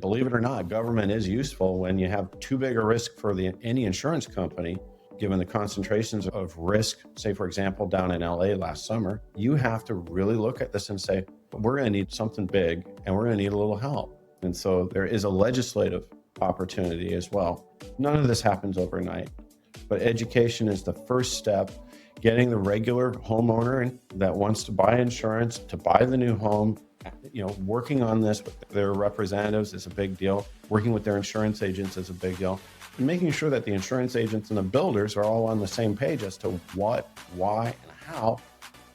Believe it or not, government is useful when you have too big a risk for any insurance company, given the concentrations of risk, say, for example, down in LA last summer. You have to really look at this and say, we're going to need something big and we're going to need a little help. And so there is a legislative opportunity as well. None of this happens overnight, but education is the first step. Getting the regular homeowner that wants to buy insurance to buy the new home, working on this with their representatives is a big deal. Working with their insurance agents is a big deal. And making sure that the insurance agents and the builders are all on the same page as to what, why, and how,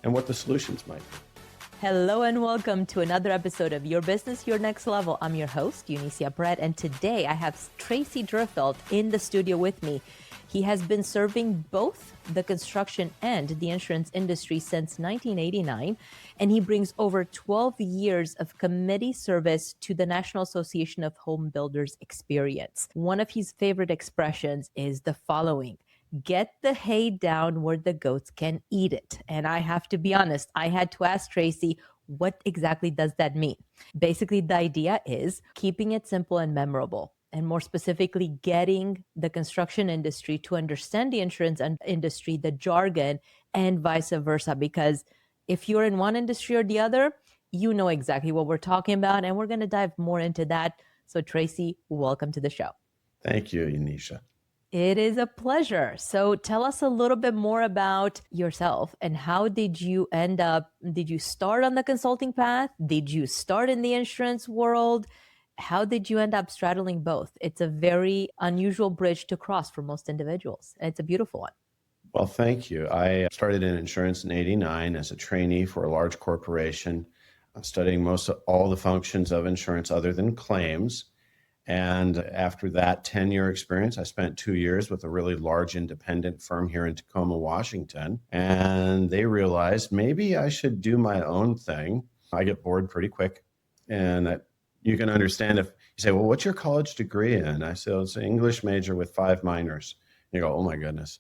and what the solutions might be. Hello and welcome to another episode of Your Business, Your Next Level. I'm your host, Eunicia Peret, and today I have Treacy Duerfeldt in the studio with me. He has been serving both the construction and the insurance industry since 1989, and he brings over 12 years of committee service to the National Association of Home Builders experience. One of his favorite expressions is the following: get the hay down where the goats can eat it. And I have to be honest, I had to ask Treacy, what exactly does that mean? Basically, the idea is keeping it simple and memorable, and more specifically, getting the construction industry to understand the insurance industry, the jargon, and vice versa. Because if you're in one industry or the other, you know exactly what we're talking about. And we're going to dive more into that. So Treacy, welcome to the show. Thank you, Eunicia. It is a pleasure. So tell us a little bit more about yourself and how did you start on the consulting path? Did you start in the insurance world? How did you end up straddling both? It's a very unusual bridge to cross for most individuals. And it's a beautiful one. Well, thank you. I started in insurance in '89 as a trainee for a large corporation, studying all the functions of insurance other than claims. And after that 10-year experience, I spent 2 years with a really large independent firm here in Tacoma, Washington. And they realized maybe I should do my own thing. I get bored pretty quick. And that you can understand if you say, well, what's your college degree in? I said, it's an English major with 5 minors. You go, oh my goodness.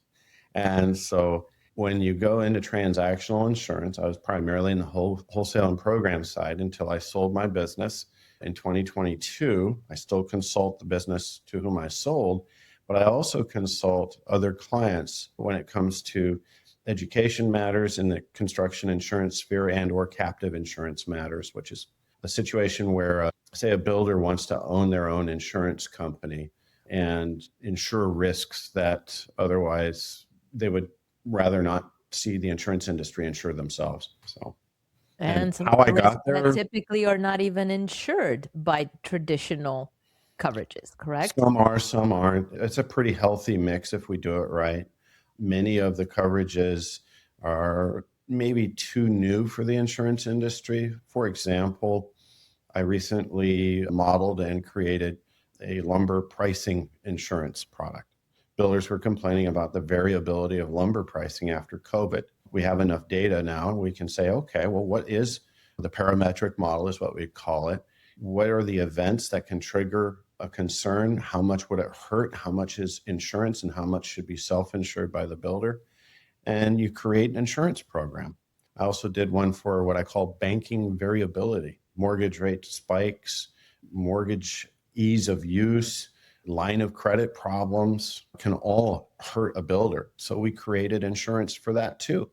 And so when you go into transactional insurance, I was primarily in the wholesale and program side until I sold my business. In 2022, I still consult the business to whom I sold, but I also consult other clients when it comes to education matters in the construction insurance sphere and or captive insurance matters, which is a situation where, say, a builder wants to own their own insurance company and insure risks that otherwise they would rather not see the insurance industry insure themselves. And some how I got there, that typically are not even insured by traditional coverages, correct? Some are, some aren't. It's a pretty healthy mix if we do it right. Many of the coverages are maybe too new for the insurance industry. For example, I recently modeled and created a lumber pricing insurance product. Builders were complaining about the variability of lumber pricing after COVID. We have enough data now and we can say, okay, well, what is the parametric model is what we call it. What are the events that can trigger a concern? How much would it hurt? How much is insurance and how much should be self-insured by the builder? And you create an insurance program. I also did one for what I call banking variability. Mortgage rate spikes, mortgage ease of use, line of credit problems can all hurt a builder. So we created insurance for that too.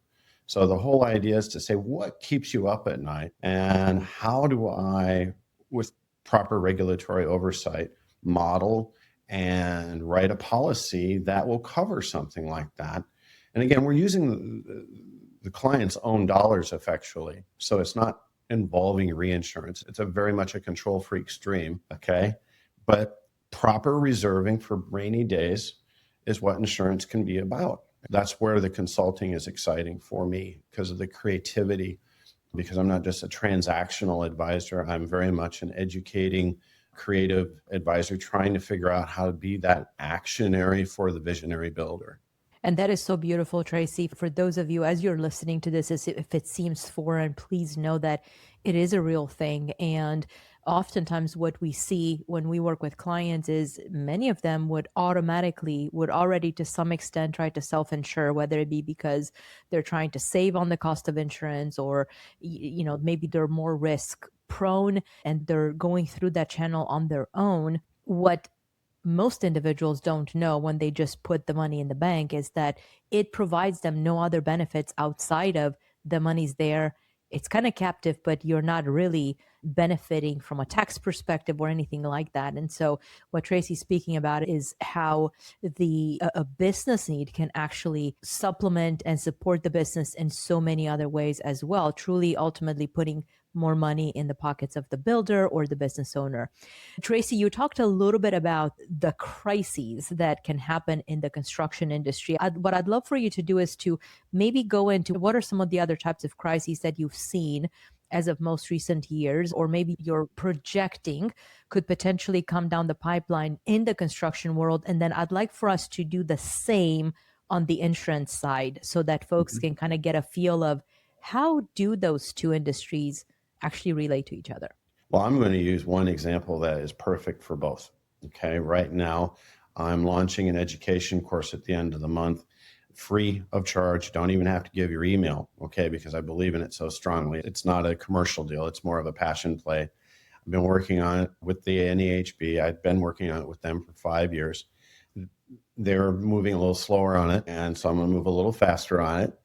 So the whole idea is to say, what keeps you up at night and how do I, with proper regulatory oversight, model and write a policy that will cover something like that. And again, we're using the client's own dollars effectually. So it's not involving reinsurance. It's a very much a control freak stream, okay? But proper reserving for rainy days is what insurance can be about. That's where the consulting is exciting for me because of the creativity, because I'm not just a transactional advisor. I'm very much an educating, creative advisor trying to figure out how to be that actionary for the visionary builder. And that is so beautiful, Treacy. For those of you, as you're listening to this, if it seems foreign, please know that it is a real thing. And oftentimes what we see when we work with clients is many of them would already to some extent try to self-insure, whether it be because they're trying to save on the cost of insurance or, maybe they're more risk prone and they're going through that channel on their own. What most individuals don't know when they just put the money in the bank is that it provides them no other benefits outside of the money's there. It's kind of captive, but you're not really benefiting from a tax perspective or anything like that. And so what Treacy's speaking about is how a business need can actually supplement and support the business in so many other ways as well, truly ultimately putting more money in the pockets of the builder or the business owner. Treacy, you talked a little bit about the crises that can happen in the construction industry. What I'd love for you to do is to maybe go into what are some of the other types of crises that you've seen as of most recent years, or maybe you're projecting could potentially come down the pipeline in the construction world. And then I'd like for us to do the same on the insurance side so that folks can kind of get a feel of how do those two industries actually relate to each other. Well, I'm going to use one example that is perfect for both. Okay, right now I'm launching an education course at the end of the month, free of charge. Don't even have to give your email, okay, because I believe in it so strongly. It's not a commercial deal. It's more of a passion play. I've been working on it with the NEHB. I've been working on it with them for 5 years. They're moving a little slower on it, and so I'm going to move a little faster on it.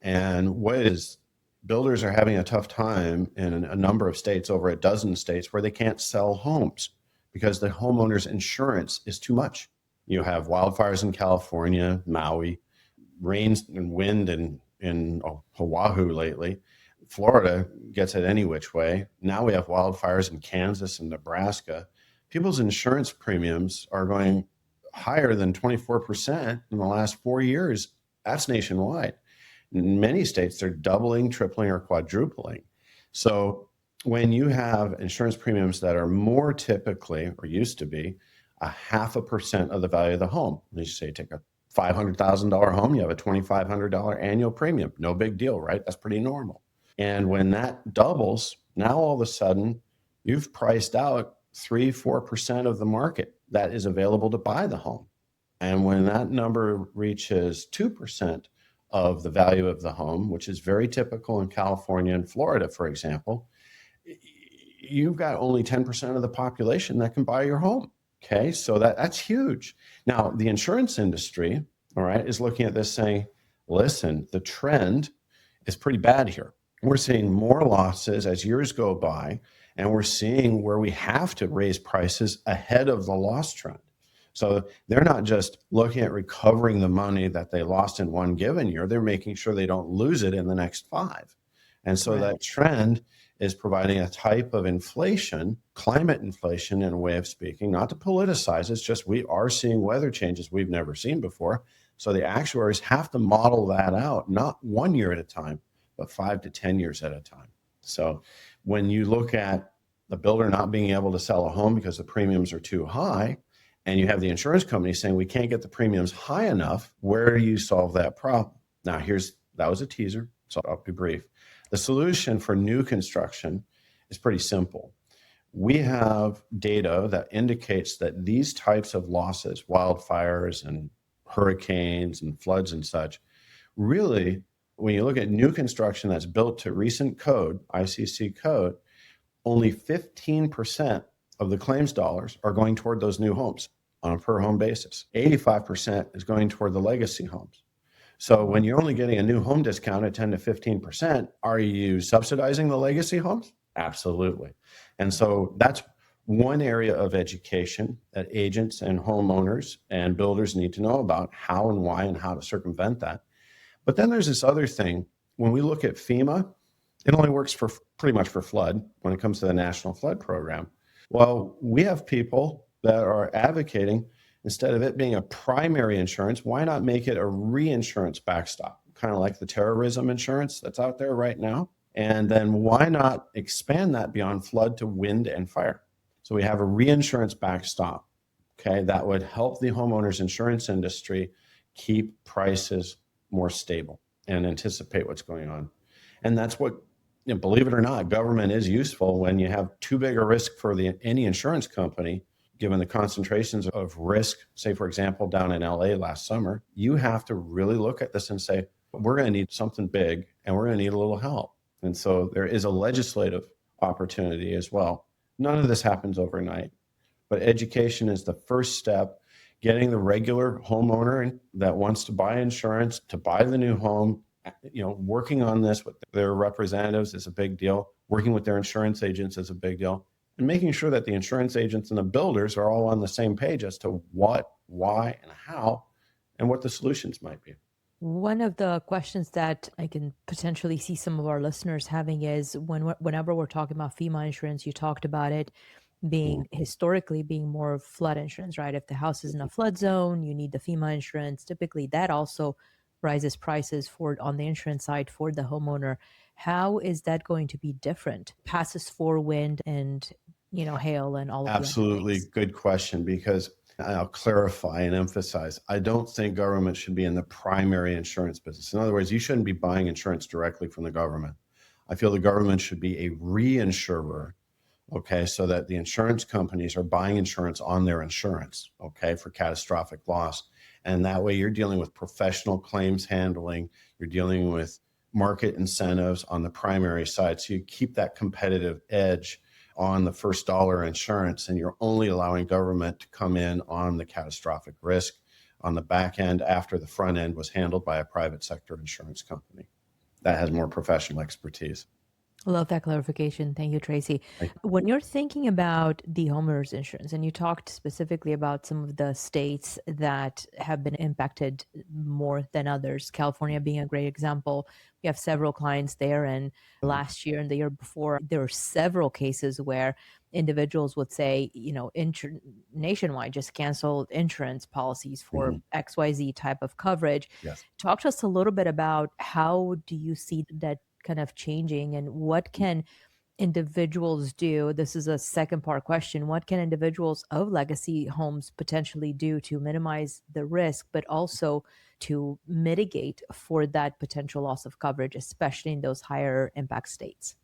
And what is builders are having a tough time in a number of states, over a dozen states, where they can't sell homes because the homeowners insurance is too much. You have wildfires in California, Maui, rains and wind in Oahu lately. Florida gets it any which way. Now we have wildfires in Kansas and Nebraska. People's insurance premiums are going higher than 24% in the last 4 years. That's nationwide. In many states, they're doubling, tripling, or quadrupling. So when you have insurance premiums that are more typically, or used to be, 0.5% of the value of the home. Let's say take a $500,000 home, you have a $2,500 annual premium. No big deal, right? That's pretty normal. And when that doubles, now all of a sudden, you've priced out 3-4% of the market that is available to buy the home. And when that number reaches 2%, of the value of the home, which is very typical in California and Florida, for example, you've got only 10% of the population that can buy your home. Okay, so that's huge. Now, the insurance industry, all right, is looking at this saying, listen, the trend is pretty bad here. We're seeing more losses as years go by, and we're seeing where we have to raise prices ahead of the loss trend. So they're not just looking at recovering the money that they lost in one given year, they're making sure they don't lose it in the next 5. And so that trend is providing a type of inflation, climate inflation in a way of speaking, not to politicize, it's just we are seeing weather changes we've never seen before. So the actuaries have to model that out, not 1 year at a time, but 5 to 10 years at a time. So when you look at the builder not being able to sell a home because the premiums are too high, and you have the insurance company saying we can't get the premiums high enough, where do you solve that problem? Now, that was a teaser, so I'll be brief. The solution for new construction is pretty simple. We have data that indicates that these types of losses, wildfires and hurricanes and floods and such, really, when you look at new construction that's built to recent code, ICC code, only 15% of the claims dollars are going toward those new homes on a per home basis. 85% is going toward the legacy homes. So when you're only getting a new home discount at 10 to 15%, are you subsidizing the legacy homes? Absolutely. And so that's one area of education that agents and homeowners and builders need to know about, how and why and how to circumvent that. But then there's this other thing. When we look at FEMA, it only works for pretty much for flood when it comes to the National Flood Program. Well, we have people that are advocating, instead of it being a primary insurance, why not make it a reinsurance backstop, kind of like the terrorism insurance that's out there right now? And then why not expand that beyond flood to wind and fire? So we have a reinsurance backstop, okay, that would help the homeowners insurance industry keep prices more stable and anticipate what's going on. And that's what, believe it or not, government is useful when you have too big a risk for any insurance company, given the concentrations of risk, say, for example, down in LA last summer. You have to really look at this and say, we're going to need something big and we're going to need a little help. And so there is a legislative opportunity as well. None of this happens overnight, but education is the first step. Getting the regular homeowner that wants to buy insurance to buy the new home, working on this with their representatives is a big deal. Working with their insurance agents is a big deal. And making sure that the insurance agents and the builders are all on the same page as to what, why, and how, and what the solutions might be. One of the questions that I can potentially see some of our listeners having is whenever we're talking about FEMA insurance, you talked about it being historically being more flood insurance, right? If the house is in a flood zone, you need the FEMA insurance. Typically, that also rises prices for on the insurance side for the homeowner. How is that going to be different? Passes for wind and hail and all of the other Absolutely things. good question, because I'll clarify and emphasize, I don't think government should be in the primary insurance business. In other words, you shouldn't be buying insurance directly from the government. I feel the government should be a reinsurer, okay, so that the insurance companies are buying insurance on their insurance, okay, for catastrophic loss. And that way you're dealing with professional claims handling, you're dealing with market incentives on the primary side. So you keep that competitive edge on the first dollar insurance, and you're only allowing government to come in on the catastrophic risk on the back end after the front end was handled by a private sector insurance company that has more professional expertise. I love that clarification. Thank you, Treacy. When you're thinking about the homeowners insurance, and you talked specifically about some of the states that have been impacted more than others, California being a great example. We have several clients there, and last year and the year before, there were several cases where individuals would say, nationwide, just cancel insurance policies for XYZ type of coverage. Yes. Talk to us a little bit about how do you see that kind of changing, and what can individuals do? This is a second part question. What can individuals of legacy homes potentially do to minimize the risk, but also to mitigate for that potential loss of coverage, especially in those higher impact states?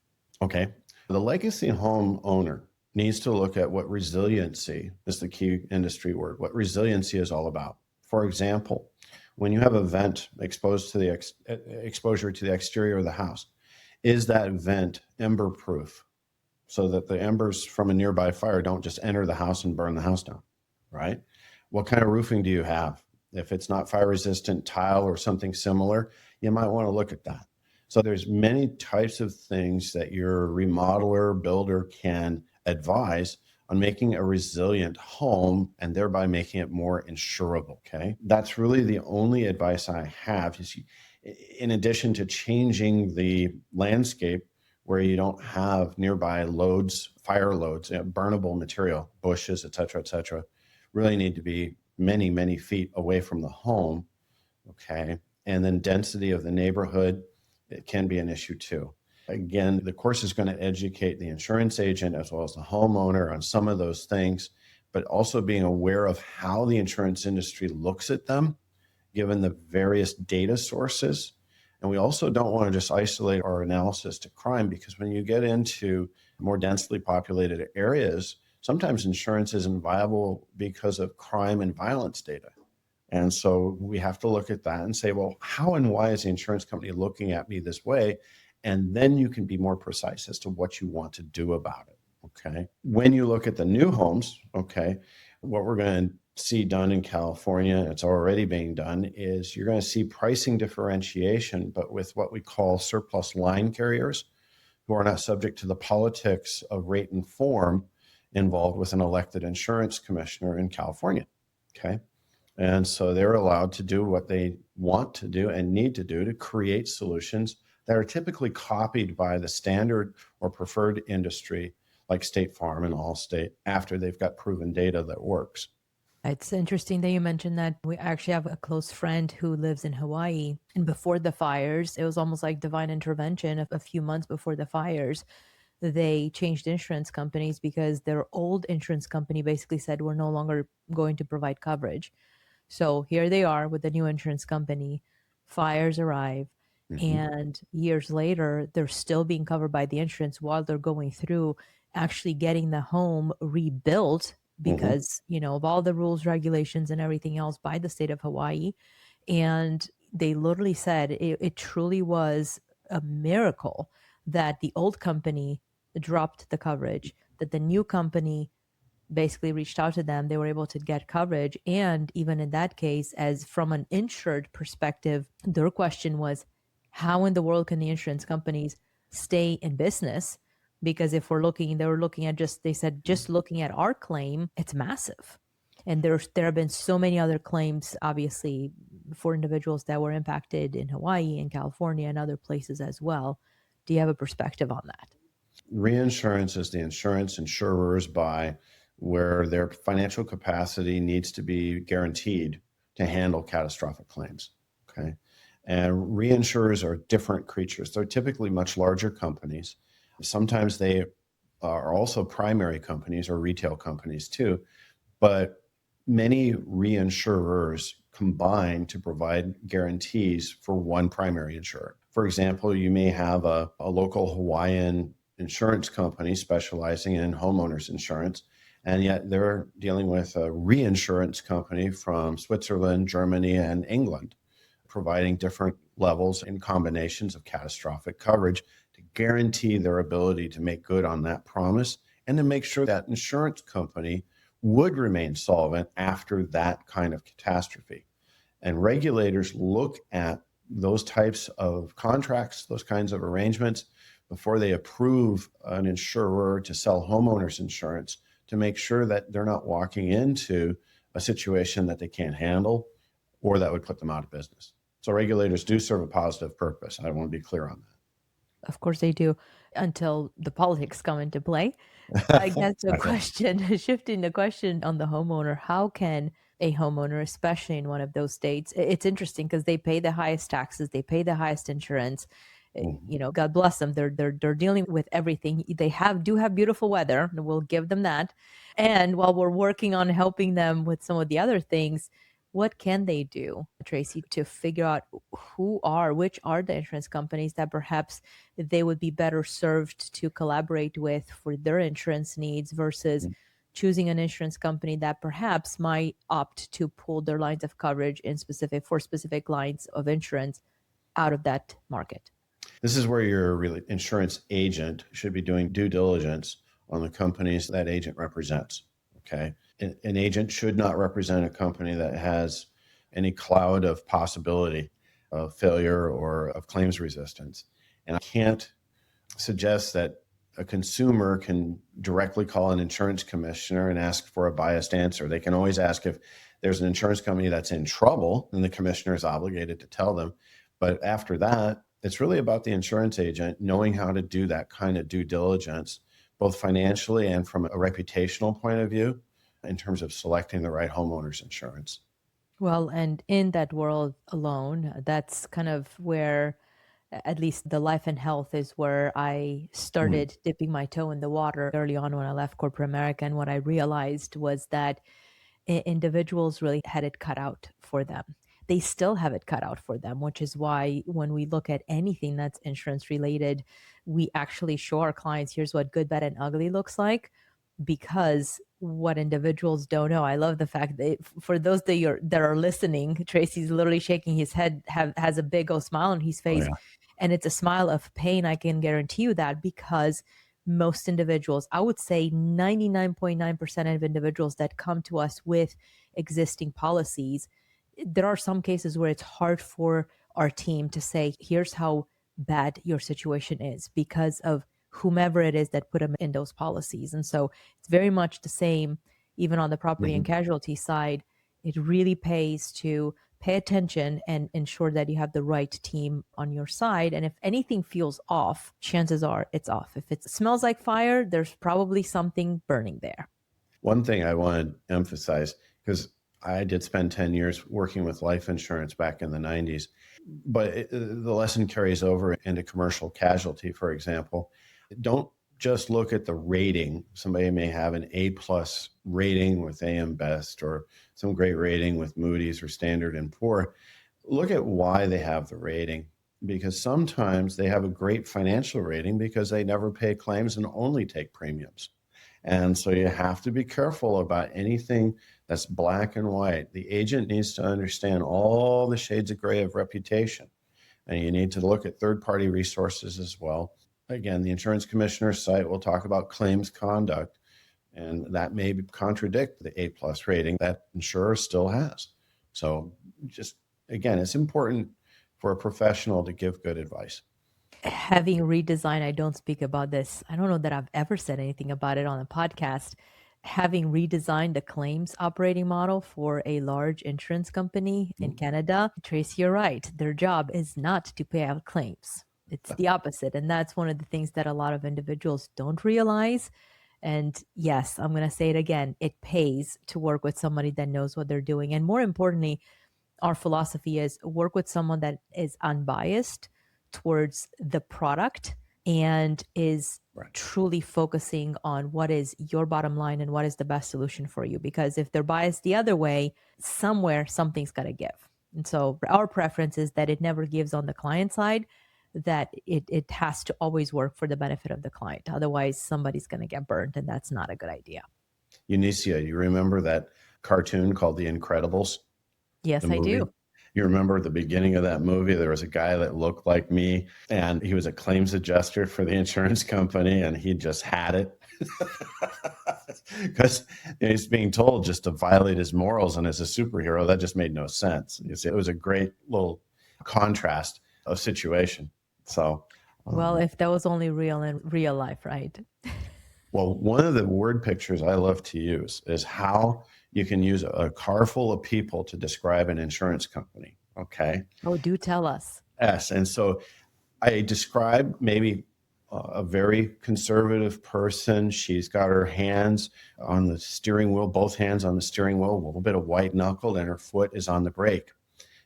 Okay. The legacy home owner needs to look at what resiliency is, the key industry word, what resiliency is all about. For example, when you have a vent exposed to the exposure to the exterior of the house, is that vent ember proof so that the embers from a nearby fire don't just enter the house and burn the house down, right? What kind of roofing do you have? If it's not fire resistant tile or something similar, you might want to look at that. So there's many types of things that your remodeler, builder can advise on making a resilient home and thereby making it more insurable, okay? That's really the only advice I have, is in addition to changing the landscape where you don't have nearby loads, fire loads, burnable material, bushes, et cetera, really need to be many, many feet away from the home, okay? And then density of the neighborhood, it can be an issue too. Again, the course is going to educate the insurance agent as well as the homeowner on some of those things, but also being aware of how the insurance industry looks at them, given the various data sources. And we also don't want to just isolate our analysis to crime, because when you get into more densely populated areas, sometimes insurance isn't viable because of crime and violence data. And so we have to look at that and say, well, how and why is the insurance company looking at me this way? And then you can be more precise as to what you want to do about it, okay? When you look at the new homes, okay, what we're going to see done in California, it's already being done, is you're going to see pricing differentiation, but with what we call surplus line carriers, who are not subject to the politics of rate and form involved with an elected insurance commissioner in California, okay? And so they're allowed to do what they want to do and need to do to create solutions that are typically copied by the standard or preferred industry like State Farm and Allstate after they've got proven data that works. It's interesting that you mentioned that. We actually have a close friend who lives in Hawaii, and before the fires, it was almost like divine intervention. A few months before the fires, they changed insurance companies because their old insurance company basically said, we're no longer going to provide coverage. So here they are with the new insurance company. Fires arrive, and years later, they're still being covered by the insurance while they're going through actually getting the home rebuilt because, of all the rules, regulations, and everything else by the state of Hawaii. And they literally said it truly was a miracle that the old company dropped the coverage, that the new company basically reached out to them, they were able to get coverage. And even in that case, as from an insured perspective, their question was, how in the world can the insurance companies stay in business? Because if we're looking, they were looking at they said, just looking at our claim, it's massive. And there have been so many other claims, obviously, for individuals that were impacted in Hawaii and California and other places as well. Do you have a perspective on that? Reinsurance is the insurance insurers buy where their financial capacity needs to be guaranteed to handle catastrophic claims. Okay. And reinsurers are different creatures. They're typically much larger companies. Sometimes they are also primary companies or retail companies too, but many reinsurers combine to provide guarantees for one primary insurer. For example, you may have a local Hawaiian insurance company specializing in homeowners insurance, and yet they're dealing with a reinsurance company from Switzerland, Germany, and England, providing different levels and combinations of catastrophic coverage to guarantee their ability to make good on that promise and to make sure that insurance company would remain solvent after that kind of catastrophe. And regulators look at those types of contracts, those kinds of arrangements, before they approve an insurer to sell homeowners insurance to make sure that they're not walking into a situation that they can't handle or that would put them out of business. So regulators do serve a positive purpose. I want to be clear on Of course they do, until the politics come into play. I that. guess the Exactly. question, shifting the question on the homeowner, how can a homeowner, especially in one of those states, it's interesting because they pay the highest taxes, they pay the highest insurance. Mhm. God bless them. They're dealing with everything. They do have beautiful weather, and we'll give them that. And while we're working on helping them with some of the other things, what can they do, Treacy, to figure out which are the insurance companies that perhaps they would be better served to collaborate with for their insurance needs versus choosing an insurance company that perhaps might opt to pull their lines of coverage for specific lines of insurance out of that market? This is where your insurance agent should be doing due diligence on the companies that agent represents. Okay. An agent should not represent a company that has any cloud of possibility of failure or of claims resistance. And I can't suggest that a consumer can directly call an insurance commissioner and ask for a biased answer. They can always ask if there's an insurance company that's in trouble, and the commissioner is obligated to tell them. But after that, it's really about the insurance agent knowing how to do that kind of due diligence, both financially and from a reputational point of view, in terms of selecting the right homeowners insurance. Well, and in that world alone, that's kind of where, at least the life and health, is where I Mhm. started dipping my toe in the water early on when I left corporate America. And what I realized was that individuals really had it cut out for them. They still have it cut out for them, which is why when we look at anything that's insurance related, we actually show our clients, here's what good, bad, and ugly looks like. Because what individuals don't know, I love the fact that for those that are listening, Tracy's literally shaking his head, has a big old smile on his Oh, face, yeah. and it's a smile of pain. I can guarantee you that, because most individuals, I would say 99.9% of individuals that come to us with existing policies, there are some cases where it's hard for our team to say, here's how bad your situation is because of whomever it is that put them in those policies. And so it's very much the same, even on the property and Mhm. casualty side. It really pays to pay attention and ensure that you have the right team on your side. And if anything feels off, chances are it's off. If it smells like fire, there's probably something burning there. One thing I want to emphasize, because I did spend 10 years working with life insurance back in the 90s, but the lesson carries over into commercial casualty, for example. Don't just look at the rating. Somebody may have an A plus rating with AM Best or some great rating with Moody's or Standard and Poor. Look at why they have the rating, because sometimes they have a great financial rating because they never pay claims and only take premiums. And so you have to be careful about anything that's black and white. The agent needs to understand all the shades of gray of reputation. And you need to look at third party resources as well. again, the insurance commissioner's site will talk about claims conduct, and that may contradict the A+ rating that insurer still has. So just, again, it's important for a professional to give good advice. Having redesigned, I don't speak about this. I don't know that I've ever said anything about it on a podcast. Having redesigned the claims operating model for a large insurance company in Canada, Tracy, you're right. Their job is not to pay out claims. It's the opposite. And that's one of the things that a lot of individuals don't realize. And yes, I'm going to say it again. It pays to work with somebody that knows what they're doing. And more importantly, our philosophy is work with someone that is unbiased towards the product and is truly focusing on what is your bottom line and what is the best solution for you. Because if they're biased the other way, somewhere something's got to give. And so our preference is that it never gives on the client side, that it has to always work for the benefit of the client. Otherwise, somebody's going to get burned, and that's not a good idea. Eunicia, you remember that cartoon called The Incredibles? Yes, I do. You remember the beginning of that movie? There was a guy that looked like me, and he was a claims adjuster for the insurance company, and he just had it because he's being told just to violate his morals. And as a superhero, that just made no sense. You see, it was a great little contrast of situation. So, well, if that was only real in real life, right? Well, one of the word pictures I love to use is how you can use a car full of people to describe an insurance company. Okay. Oh, do tell us. Yes. And so I describe maybe a very conservative person. She's got her hands on the steering wheel, both hands on the steering wheel, a little bit of white knuckled, and her foot is on the brake.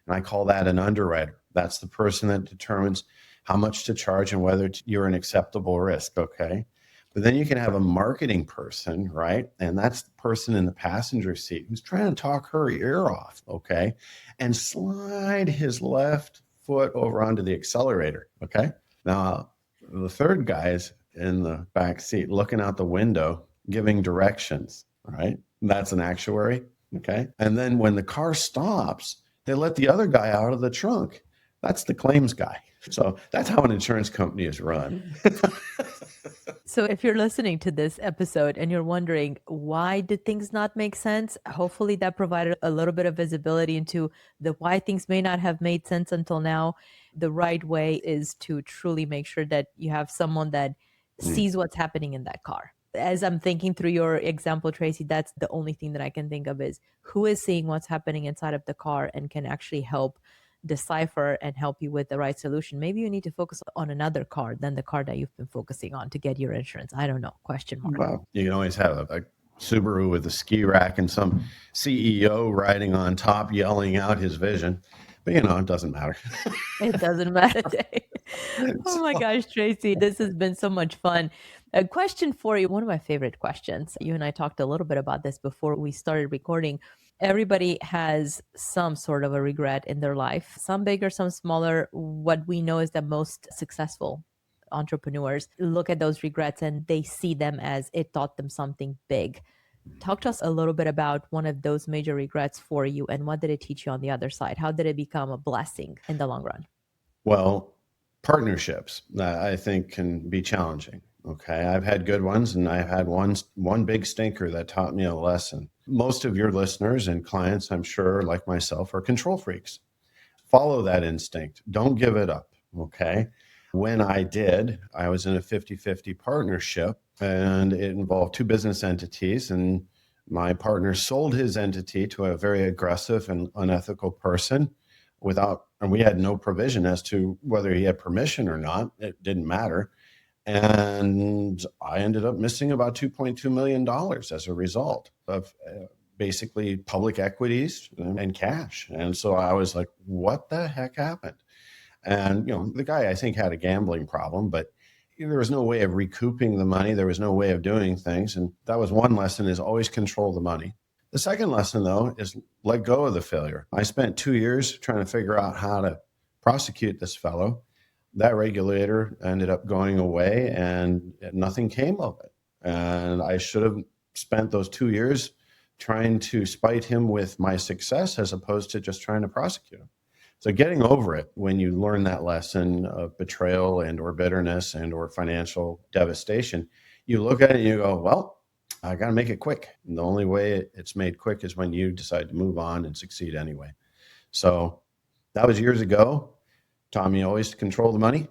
And I call that an underwriter. That's the person that determines how much to charge and whether you're an acceptable risk. Okay. But then you can have a marketing person, right? And that's the person in the passenger seat who's trying to talk her ear off, okay? And slide his left foot over onto the accelerator, okay? Now, the third guy's in the back seat looking out the window, giving directions, right? That's an actuary, okay? And then when the car stops, they let the other guy out of the trunk. That's the claims guy. So that's how an insurance company is run. So if you're listening to this episode and you're wondering, why did things not make sense? Hopefully that provided a little bit of visibility into the why things may not have made sense until now. The right way is to truly make sure that you have someone that sees what's happening in that car. As I'm thinking through your example, Tracy, that's the only thing that I can think of is who is seeing what's happening inside of the car and can actually help decipher and help you with the right solution. Maybe you need to focus on another car than the car that you've been focusing on to get your insurance. I don't know. Question mark. Well, you can always have a Subaru with a ski rack and some CEO riding on top yelling out his vision. But, it doesn't matter. It doesn't matter. Oh my gosh, Tracy, this has been so much fun. A question for you, one of my favorite questions. You and I talked a little bit about this before we started recording. Everybody has some sort of a regret in their life, some bigger, some smaller. What we know is that most successful entrepreneurs look at those regrets and they see them as it taught them something big. Talk to us a little bit about one of those major regrets for you and what did it teach you on the other side? How did it become a blessing in the long run? Well, partnerships, I think, can be challenging. Okay. I've had good ones and I've had one big stinker that taught me a lesson. Most of your listeners and clients, I'm sure, like myself, are control freaks. Follow that instinct. Don't give it up. Okay. When I did, I was in a 50-50 partnership and it involved two business entities, and my partner sold his entity to a very aggressive and unethical person and we had no provision as to whether he had permission or not. It didn't matter. And I ended up missing about $2.2 million as a result of basically public equities and cash. And so I was like, what the heck happened? And, the guy, I think, had a gambling problem, but there was no way of recouping the money. There was no way of doing things. And that was one lesson, is always control the money. The second lesson, though, is let go of the failure. I spent 2 years trying to figure out how to prosecute this fellow. That regulator ended up going away and nothing came of it. And I should have spent those 2 years trying to spite him with my success as opposed to just trying to prosecute him. So getting over it when you learn that lesson of betrayal and or bitterness and or financial devastation, you look at it and you go, well, I got to make it quick. And the only way it's made quick is when you decide to move on and succeed anyway. So that was years ago. Taught me always to control the money,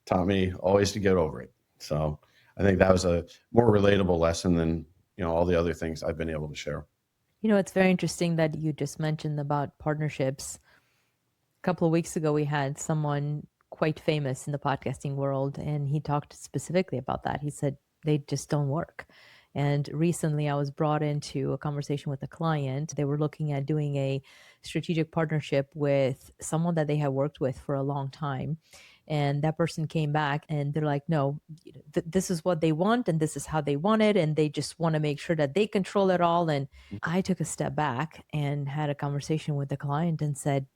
taught me always to get over it. So I think that was a more relatable lesson than, all the other things I've been able to share. It's very interesting that you just mentioned about partnerships. A couple of weeks ago, we had someone quite famous in the podcasting world, and he talked specifically about that. He said they just don't work. And recently, I was brought into a conversation with a client. They were looking at doing a strategic partnership with someone that they had worked with for a long time. And that person came back and they're like, no, this is what they want and this is how they want it. And they just want to make sure that they control it all. And I took a step back and had a conversation with the client and said,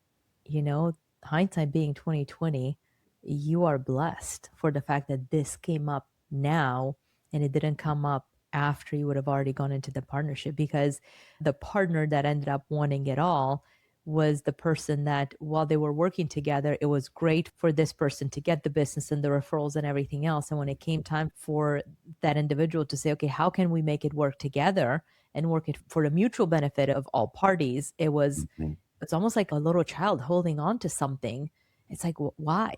hindsight being 2020, you are blessed for the fact that this came up now and it didn't come up after you would have already gone into the partnership, because the partner that ended up wanting it all was the person that, while they were working together, it was great for this person to get the business and the referrals and everything else. And when it came time for that individual to say, okay, how can we make it work together and work it for the mutual benefit of all parties, it's almost like a little child holding on to something. It's like, why?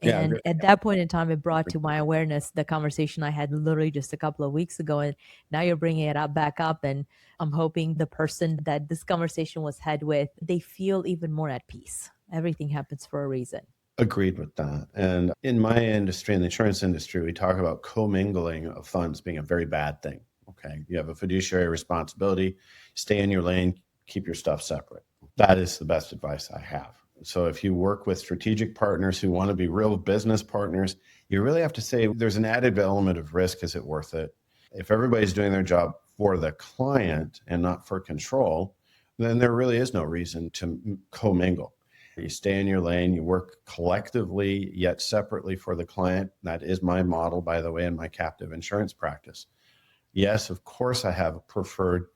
Yeah, And at that point in time, it brought to my awareness the conversation I had literally just a couple of weeks ago. And now you're bringing it back up. And I'm hoping the person that this conversation was had with, they feel even more at peace. Everything happens for a reason. Agreed with that. And in my industry, in the insurance industry, we talk about commingling of funds being a very bad thing. Okay. You have a fiduciary responsibility, stay in your lane, keep your stuff separate. That is the best advice I have. So if you work with strategic partners who want to be real business partners, you really have to say there's an added element of risk. Is it worth it? If everybody's doing their job for the client and not for control, then there really is no reason to commingle. You stay in your lane, you work collectively yet separately for the client. That is my model, by the way, in my captive insurance practice. Yes, of course, I have preferred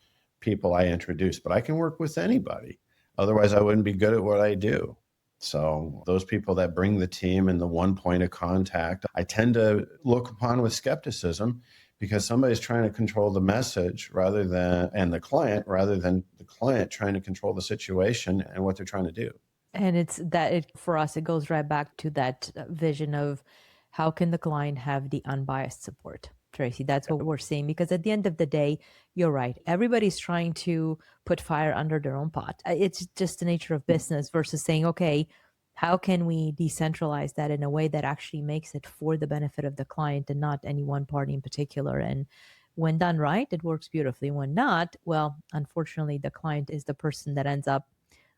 people I introduce, but I can work with anybody. Otherwise, I wouldn't be good at what I do. So those people that bring the team and the one point of contact, I tend to look upon with skepticism, because somebody's trying to control the message and the client, rather than the client trying to control the situation and what they're trying to do. And it's that for us, it goes right back to that vision of how can the client have the unbiased support. Treacy, that's what we're seeing, because at the end of the day, you're right. Everybody's trying to put fire under their own pot. It's just the nature of business versus saying, okay, how can we decentralize that in a way that actually makes it for the benefit of the client and not any one party in particular? And when done right, it works beautifully. When not, well, unfortunately, the client is the person that ends up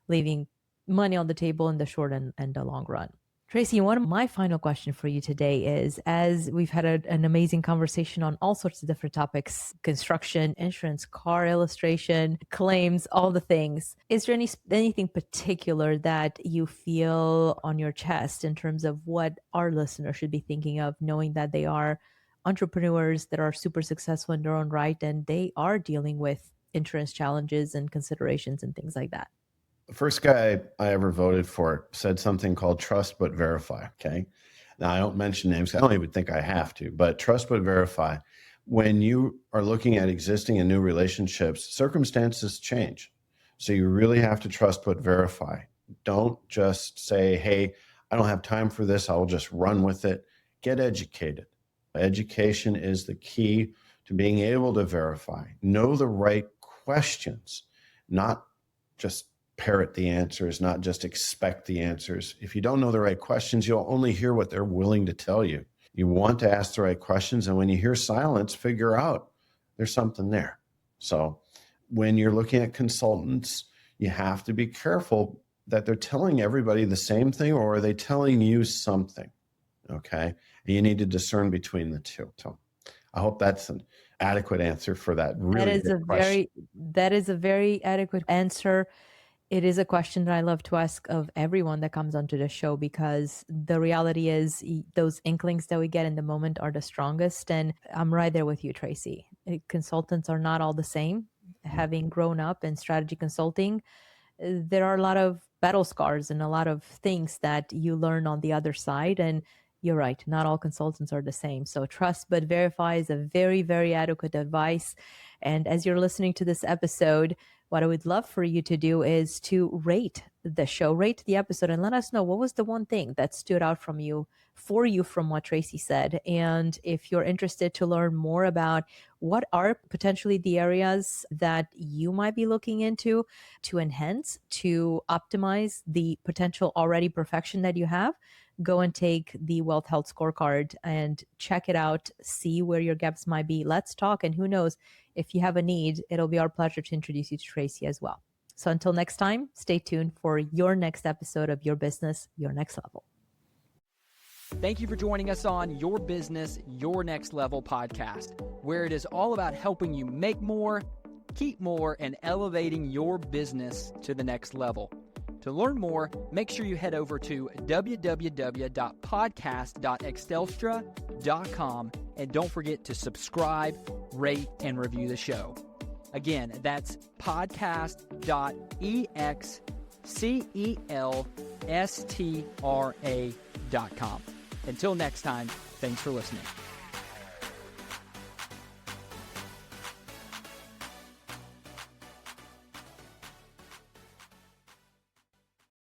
leaving money on the table in the short and the long run. Treacy, one of my final question for you today is, as we've had an amazing conversation on all sorts of different topics, construction, insurance, car illustration, claims, all the things, is there anything particular that you feel on your chest in terms of what our listeners should be thinking of, knowing that they are entrepreneurs that are super successful in their own right and they are dealing with insurance challenges and considerations and things like that? The first guy I ever voted for said something called trust but verify. Okay. Now, I don't mention names. I don't even think I have to, but trust but verify. When you are looking at existing and new relationships, circumstances change. So you really have to trust but verify. Don't just say, hey, I don't have time for this, I'll just run with it. Get educated. Education is the key to being able to verify. Know the right questions, not just parrot the answers, not just expect the answers. If you don't know the right questions, you'll only hear what they're willing to tell you. You want to ask the right questions, and when you hear silence, figure out there's something there. So when you're looking at consultants, you have to be careful that they're telling everybody the same thing, or are they telling you something? Okay. And you need to discern between the two. So I hope that's an adequate answer for that. Really good question. That is a very adequate answer. It is a question that I love to ask of everyone that comes onto the show, because the reality is those inklings that we get in the moment are the strongest. And I'm right there with you, Treacy. Consultants are not all the same. Having grown up in strategy consulting, there are a lot of battle scars and a lot of things that you learn on the other side. And you're right, not all consultants are the same. So trust but verify is a very, very adequate advice. And as you're listening to this episode, what I would love for you to do is to rate the show, rate the episode, and let us know what was the one thing that stood out from you from what Treacy said. And if you're interested to learn more about what are potentially the areas that you might be looking into to enhance, to optimize the potential already perfection that you have, go and take the Wealth Health Scorecard and check it out, see where your gaps might be. Let's talk. And who knows, if you have a need, it'll be our pleasure to introduce you to Treacy as well. So until next time, stay tuned for your next episode of Your Business, Your Next Level. Thank you for joining us on Your Business, Your Next Level podcast, where it is all about helping you make more, keep more, and elevating your business to the next level. To learn more, make sure you head over to www.podcast.extelstra.com and don't forget to subscribe, rate, and review the show. Again, that's podcast.excelstra.com. Until next time, thanks for listening.